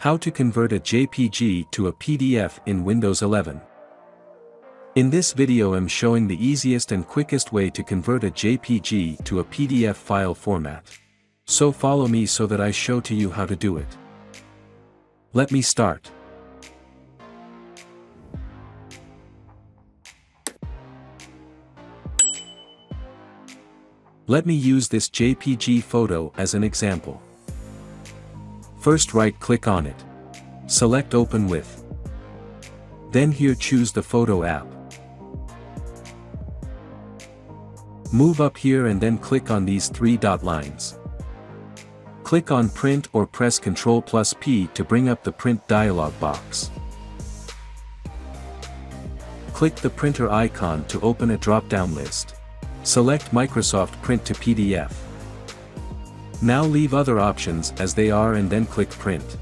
How to convert a JPG to a PDF in Windows 11. In this video I'm showing the easiest and quickest way to convert a JPG to a PDF file format. So follow me so that I show to you how to do it. Let me start. Let me use this JPG photo as an example. First right-click on it. Select Open With. Then here choose the photo app. Move up here and then click on these three dot lines. Click on Print or press Ctrl+P to bring up the Print dialog box. Click the printer icon to open a drop-down list. Select Microsoft Print to PDF. Now leave other options as they are and then click Print.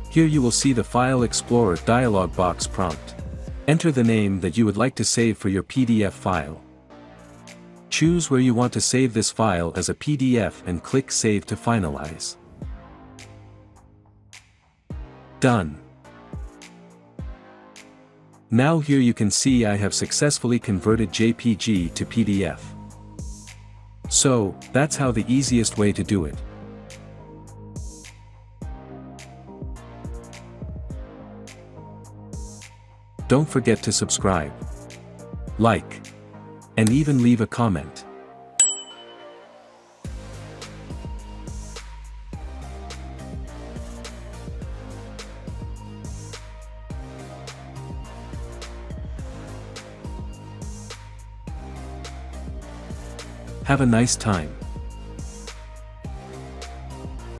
Here you will see the File Explorer dialog box prompt. Enter the name that you would like to save for your PDF file. Choose where you want to save this file as a PDF and click Save to finalize. Done. Now here you can see I have successfully converted JPG to PDF. So, that's how the easiest way to do it. Don't forget to subscribe, like, and even leave a comment. Have a nice time.